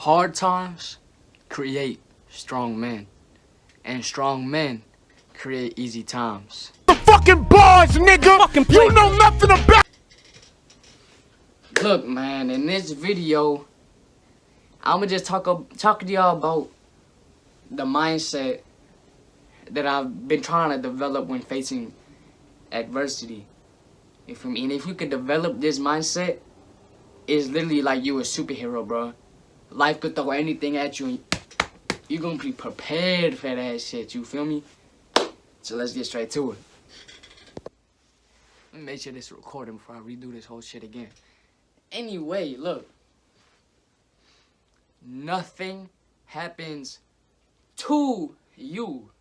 Hard times create strong men, and strong men create easy times. The fucking bars, nigga! You know nothing about. Look, man, in this video, I'ma just talk to y'all about the mindset that I've been trying to develop when facing adversity. You feel me? And if you could develop this mindset, it's literally like you a superhero, bro. Life could throw anything at you, and you're gonna be prepared for that shit. You feel me? So let's get straight to it. Let me make sure this is recording before I redo this whole shit again. Anyway, look. Nothing happens to you.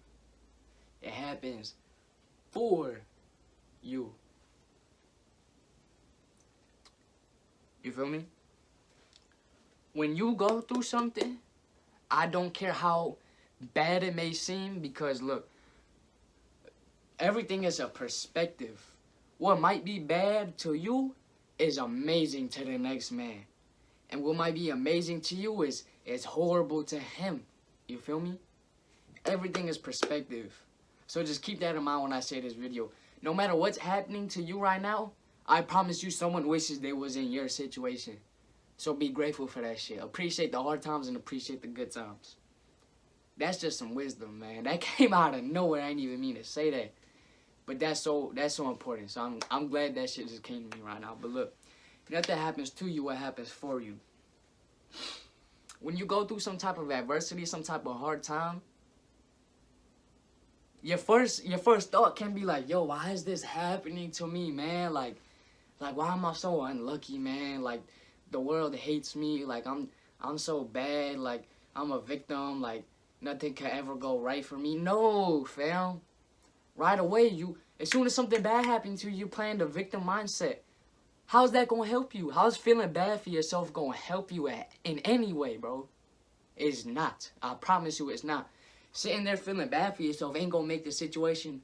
It happens for you. You feel me? When you go through something, I don't care how bad it may seem, because look, everything is a perspective. What might be bad to you is amazing to the next man. And what might be amazing to you is horrible to him. You feel me? Everything is perspective. So just keep that in mind when I say this video. No matter what's happening to you right now, I promise you someone wishes they was in your situation. So be grateful for that shit. Appreciate the hard times and appreciate the good times. That's just some wisdom, man. That came out of nowhere. I didn't even mean to say that. But that's so important. So I'm glad that shit just came to me right now. But look, nothing happens to you, what happens for you. When you go through some type of adversity, some type of hard time, your first thought can be like, yo, why is this happening to me, man? Like why am I so unlucky, man? Like the world hates me. Like I'm so bad. Like I'm a victim. Like nothing can ever go right for me. No, fam. Right away, as soon as something bad happens to you, you playing the victim mindset. How's that gonna help you? How's feeling bad for yourself gonna help you in any way, bro? It's not. I promise you, it's not. Sitting there feeling bad for yourself ain't gonna make the situation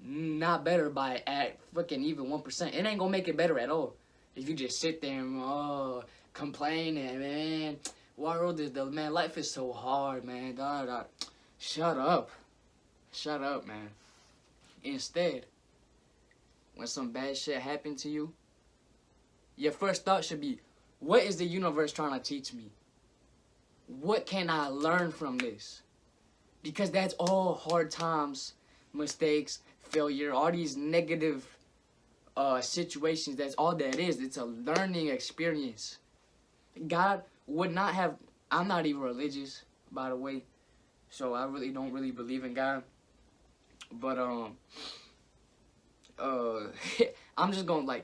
not better by at fucking even 1%. It ain't gonna make it better at all. If you just sit there and complaining, man. World is man. Life is so hard, man. Shut up. Shut up, man. Instead, when some bad shit happened to you, your first thought should be, what is the universe trying to teach me? What can I learn from this? Because that's all hard times, mistakes, failure, all these negative situations. That's all that is. It's a learning experience. God would not have... I'm not even religious, by the way, so I really don't believe in God. But I'm just gonna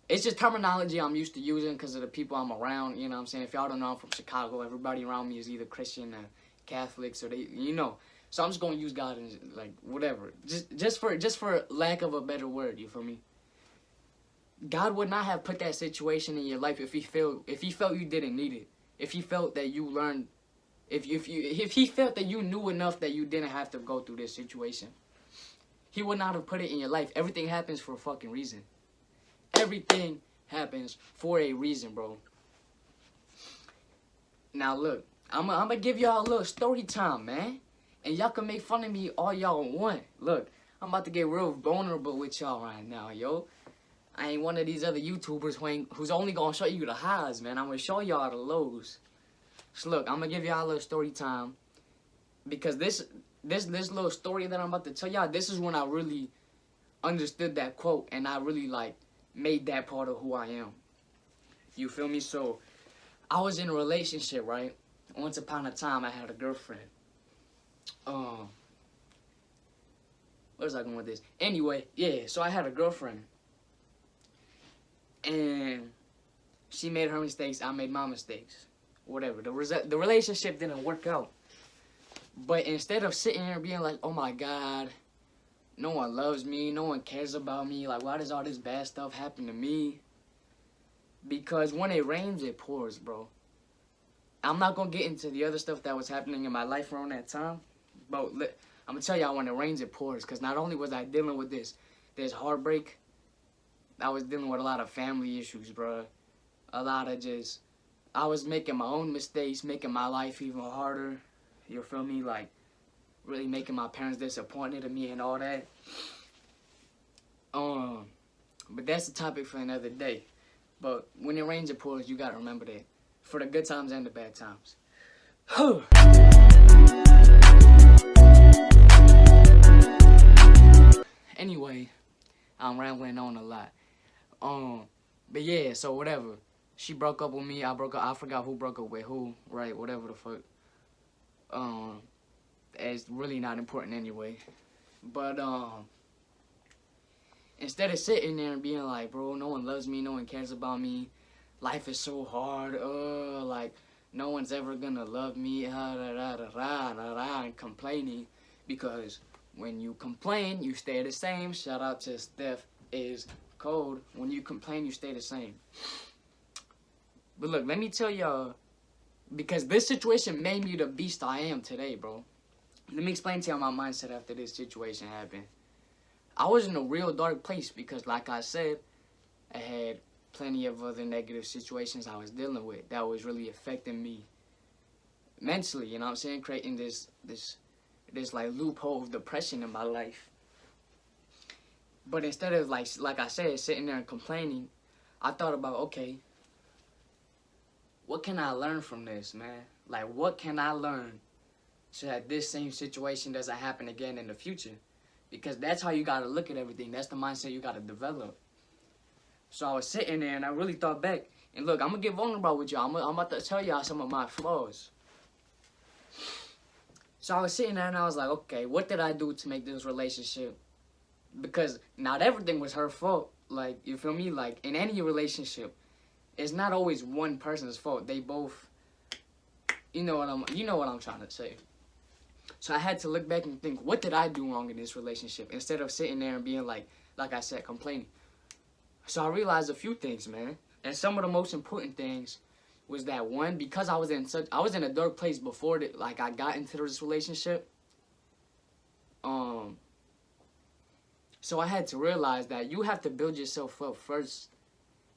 it's just terminology I'm used to using because of the people I'm around. You know what I'm saying? If y'all don't know, I'm from Chicago. Everybody around me is either Christian or Catholics, or they, you know. So I'm just gonna use God and whatever, just for lack of a better word. You feel me? God would not have put that situation in your life if he felt you didn't need it. If he felt that you learned. If he felt that you knew enough that you didn't have to go through this situation, he would not have put it in your life. Everything happens for a fucking reason. Everything happens for a reason, bro. Now look, I'm gonna give y'all a little story time, man. And y'all can make fun of me all y'all want. Look, I'm about to get real vulnerable with y'all right now, yo. I ain't one of these other YouTubers who's only gonna show you the highs, man. I'm gonna show y'all the lows. So look, I'm gonna give y'all a little story time, because this little story that I'm about to tell y'all, this is when I really understood that quote, and I really made that part of who I am. You feel me? So I was in a relationship, right? Once upon a time, I had a girlfriend. Where was I going with this? Anyway, yeah. So I had a girlfriend, and she made her mistakes. I made my mistakes. Whatever. The relationship didn't work out. But instead of sitting here being like, oh my God, no one loves me, no one cares about me, like why does all this bad stuff happen to me? Because when it rains, it pours, bro. I'm not gonna get into the other stuff that was happening in my life around that time, but I'm gonna tell y'all, when it rains, it pours. Because not only was I dealing with this heartbreak, I was dealing with a lot of family issues, bro. A lot of just I was making my own mistakes, making my life even harder. You feel me? Like, really making my parents disappointed in me and all that. But that's the topic for another day. But when it rains, it pours. You gotta remember that, for the good times and the bad times. Anyway, I'm rambling on a lot. But yeah, so whatever. She broke up with me. I forgot who broke up with who. Right? Whatever the fuck. It's really not important anyway. But instead of sitting there and being like, bro, no one loves me, no one cares about me, life is so hard, like, no one's ever gonna love me, and complaining, because when you complain, you stay the same. Shout out to Steph is Cold. When you complain, you stay the same. But look, let me tell y'all, because this situation made me the beast I am today, bro. Let me explain to y'all my mindset after this situation happened. I was in a real dark place because, like I said, I had plenty of other negative situations I was dealing with that was really affecting me mentally, you know what I'm saying? Creating this like loophole of depression in my life. But instead of like I said, sitting there and complaining, I thought about, okay, what can I learn from this, man? Like, what can I learn so that this same situation doesn't happen again in the future? Because that's how you gotta look at everything. That's the mindset you gotta develop. So I was sitting there and I really thought back. And look, I'm gonna get vulnerable with y'all. I'm about to tell y'all some of my flaws. So I was sitting there and I was like, okay, what did I do to make this relationship? Because not everything was her fault. Like, you feel me? Like, in any relationship, it's not always one person's fault. They both, you know what I'm trying to say. So I had to look back and think, what did I do wrong in this relationship? Instead of sitting there and being like I said, complaining. So I realized a few things, man. And some of the most important things was that, one, because I was in a dark place before that, like, I got into this relationship. So I had to realize that you have to build yourself up first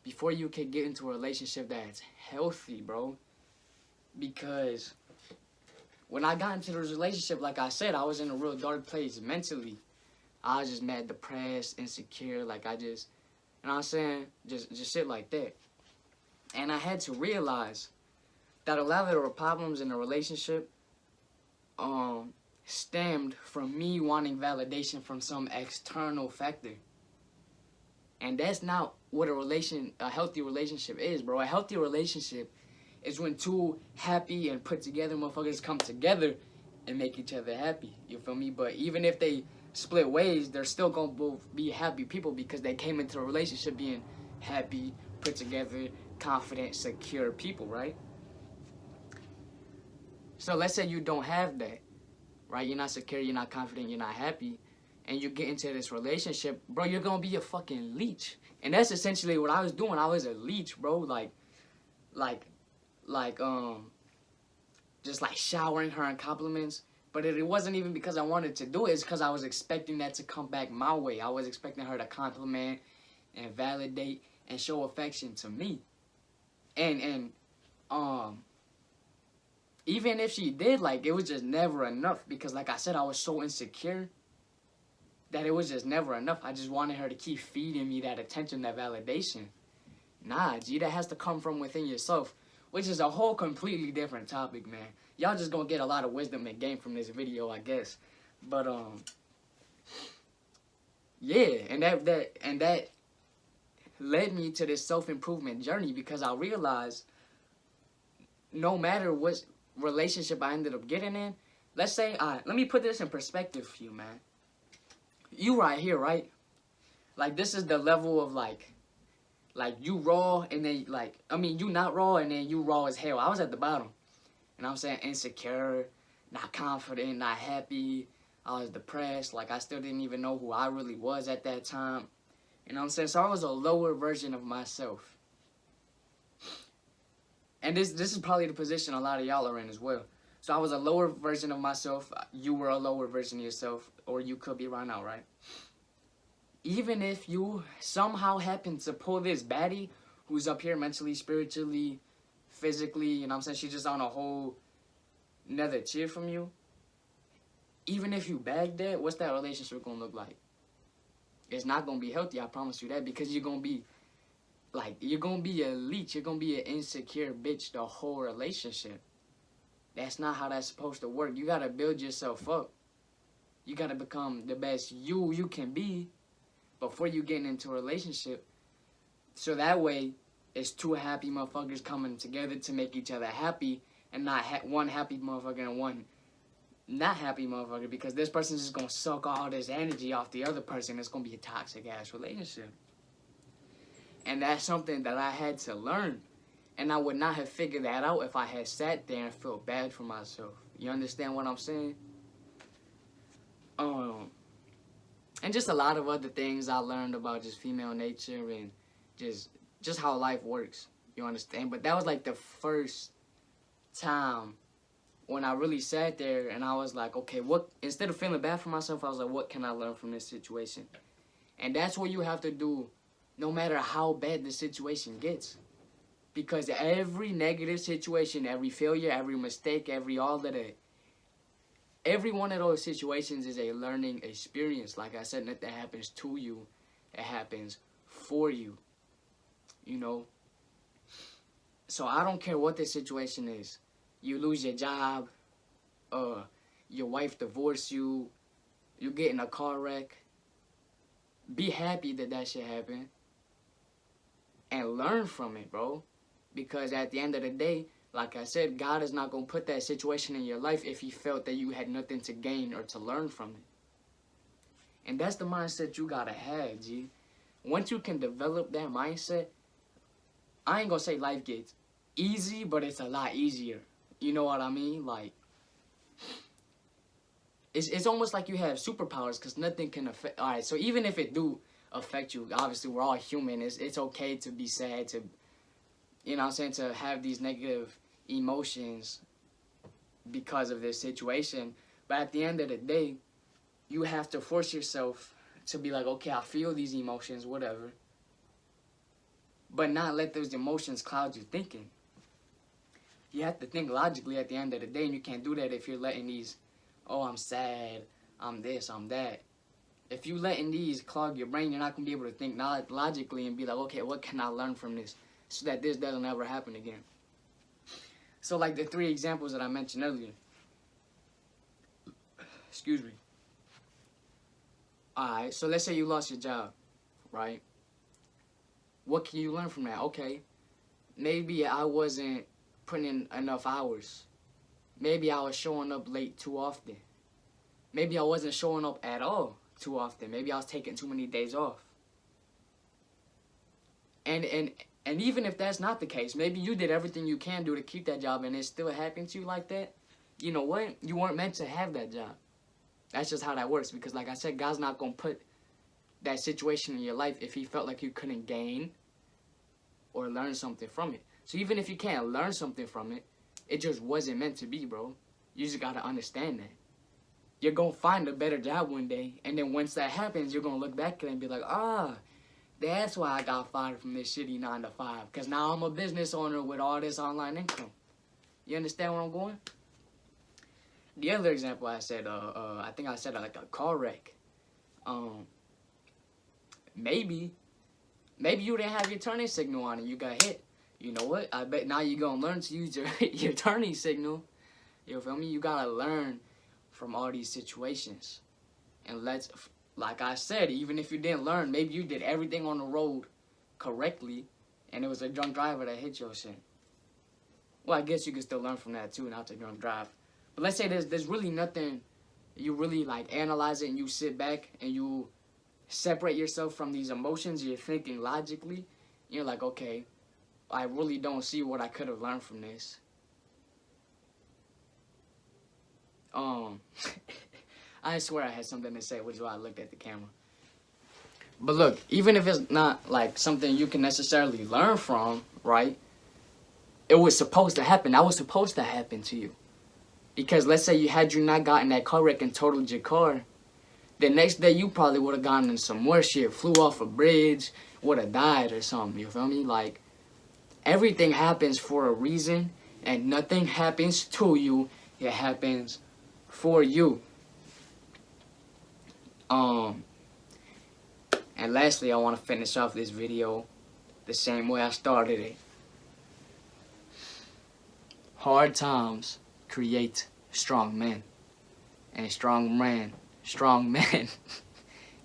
before you can get into a relationship that's healthy, bro. Because when I got into this relationship, like I said, I was in a real dark place mentally. I was just mad, depressed, insecure, like you know what I'm saying? Just shit like that. And I had to realize that a lot of the problems in the relationship stemmed from me wanting validation from some external factor. And that's not what a healthy relationship is, bro. A healthy relationship is when two happy and put together motherfuckers come together and make each other happy. You feel me? But even if they split ways, they're still gonna both be happy people because they came into a relationship being happy, put together, confident, secure people, right? So let's say you don't have that, right? You're not secure, you're not confident, you're not happy, and you get into this relationship, bro, you're gonna be a fucking leech. And that's essentially what I was doing. I was a leech, bro. Just like showering her in compliments. But it wasn't even because I wanted to do it. It's because I was expecting that to come back my way. I was expecting her to compliment and validate and show affection to me. And even if she did, like, it was just never enough. Because, like I said, I was so insecure that it was just never enough. I just wanted her to keep feeding me that attention, that validation. Nah, G, that has to come from within yourself. Which is a whole completely different topic, man. Y'all just gonna get a lot of wisdom and gain from this video, I guess. But yeah, and that led me to this self-improvement journey because I realized no matter what relationship I ended up getting in, let's say, let me put this in perspective for you, man. You right here, right? Like, this is the level of like you raw and then you not raw and then you raw as hell. I was at the bottom. And I'm saying insecure, not confident, not happy. I was depressed. Like, I still didn't even know who I really was at that time. You know what I'm saying? So I was a lower version of myself. And this is probably the position a lot of y'all are in as well. So I was a lower version of myself. You were a lower version of yourself. Or you could be right now, right? Even if you somehow happen to pull this baddie who's up here mentally, spiritually, physically, you know what I'm saying? She's just on a whole another tier from you. Even if you bag that, what's that relationship gonna look like? It's not gonna be healthy, I promise you that, because you're gonna be a leech, you're gonna be an insecure bitch the whole relationship. That's not how that's supposed to work. You gotta build yourself up. You gotta become the best you can be before you get into a relationship. So that way, it's two happy motherfuckers coming together to make each other happy, and not one happy motherfucker and one not happy motherfucker, because this person's just gonna suck all this energy off the other person. It's gonna be a toxic ass relationship. And that's something that I had to learn. And I would not have figured that out if I had sat there and felt bad for myself. You understand what I'm saying? And just a lot of other things I learned about just female nature and just how life works. You understand? But that was like the first time when I really sat there and I was like, okay, what, instead of feeling bad for myself, I was like, what can I learn from this situation? And that's what you have to do no matter how bad the situation gets. Because every negative situation, every failure, every mistake, every one of those situations is a learning experience. Like I said, nothing happens to you, it happens for you. You know? So I don't care what the situation is. You lose your job, your wife divorced you, you get in a car wreck. Be happy that shit happened. And learn from it, bro. Because at the end of the day, like I said, God is not going to put that situation in your life if he felt that you had nothing to gain or to learn from it. And that's the mindset you got to have, G. Once you can develop that mindset, I ain't going to say life gets easy, but it's a lot easier. You know what I mean? Like, it's almost like you have superpowers because nothing can affect. All right, so even if it do affect you, obviously we're all human. It's okay to be sad, to, you know what I'm saying, to have these negative emotions because of this situation. But at the end of the day, you have to force yourself to be like, okay, I feel these emotions, whatever. But not let those emotions cloud your thinking. You have to think logically at the end of the day, and you can't do that if you're letting these, oh, I'm sad, I'm this, I'm that. If you letting these clog your brain, you're not going to be able to think logically and be like, okay, what can I learn from this so that this doesn't ever happen again? So like the 3 examples that I mentioned earlier. Excuse me. Alright, so let's say you lost your job, right? What can you learn from that? Okay, maybe I wasn't putting in enough hours. Maybe I was showing up late too often. Maybe I wasn't showing up at all too often. Maybe I was taking too many days off. And even if that's not the case, maybe you did everything you can do to keep that job and it still happened to you like that. You know what? You weren't meant to have that job. That's just how that works. Because like I said, God's not going to put that situation in your life if he felt like you couldn't gain or learn something from it. So even if you can't learn something from it, it just wasn't meant to be, bro. You just got to understand that. You're going to find a better job one day. And then once that happens, you're going to look back at it and be like, that's why I got fired from this shitty 9 to 5. Because now I'm a business owner with all this online income. You understand where I'm going? The other example I said, I think I said like a car wreck. Maybe you didn't have your turning signal on and you got hit. You know what? I bet now you're going to learn to use your turning signal. You feel me? You got to learn from all these situations. And like I said, even if you didn't learn, maybe you did everything on the road correctly and it was a drunk driver that hit your shit. Well, I guess you can still learn from that too, not to drunk drive. But let's say there's really nothing, you really like analyze it and you sit back and you separate yourself from these emotions, you're thinking logically, you're like, okay, I really don't see what I could have learned from this. I swear I had something to say, which is why I looked at the camera. But look, even if it's not like something you can necessarily learn from, right? It was supposed to happen. That was supposed to happen to you. Because let's say you not gotten that car wreck and totaled your car, the next day you probably would have gotten in some more shit, flew off a bridge, would have died or something, you feel me? Like, everything happens for a reason, and nothing happens to you, it happens for you. And lastly, I want to finish off this video the same way I started it. Hard times create strong men, and strong men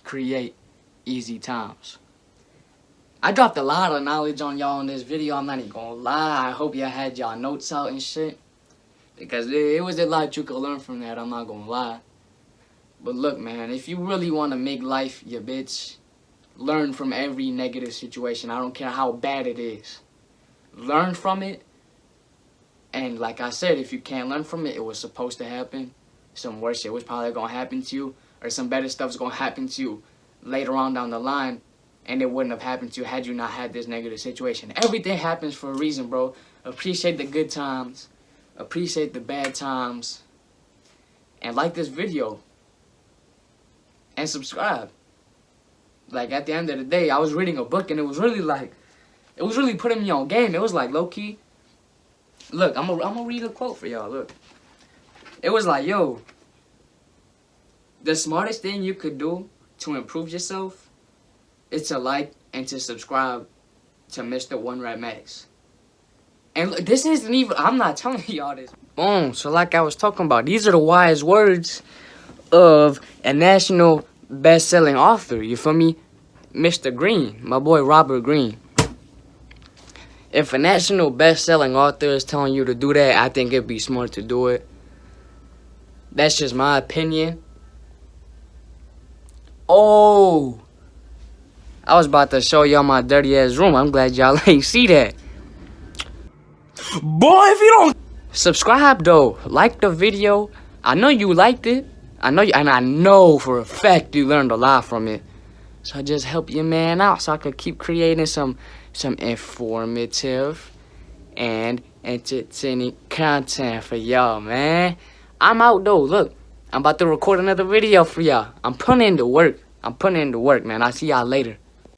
create easy times. I dropped a lot of knowledge on y'all in this video, I'm not even gonna lie. I hope y'all had y'all notes out and shit, because it was a lot you could learn from that, I'm not gonna lie. But look, man, if you really want to make life your bitch, learn from every negative situation. I don't care how bad it is. Learn from it. And like I said, if you can't learn from it, it was supposed to happen. Some worse shit was probably going to happen to you. Or some better stuff's going to happen to you later on down the line. And it wouldn't have happened to you had you not had this negative situation. Everything happens for a reason, bro. Appreciate the good times. Appreciate the bad times. And like this video. And subscribe. Like, at the end of the day, I was reading a book and it was really like, it was really putting me on game. It was like, low-key. Look, I'm gonna read a quote for y'all, look. It was like, yo, the smartest thing you could do to improve yourself is to like and to subscribe to Mr. One Rap Max. And look, this isn't even, I'm not telling y'all this. Boom, so like I was talking about, these are the wise words of a national best-selling author, you feel me? Mr. Green, my boy Robert Greene. If a national best-selling author is telling you to do that, I think it'd be smart to do it. That's just my opinion. Oh, I was about to show y'all my dirty-ass room. I'm glad y'all ain't see that. Boy, if you don't Subscribe, though. Like the video. I know you liked it. I know for a fact you learned a lot from it. So just help your man out so I could keep creating some informative and entertaining content for y'all, man. I'm out though. Look, I'm about to record another video for y'all. I'm putting in the work. Man. I'll see y'all later.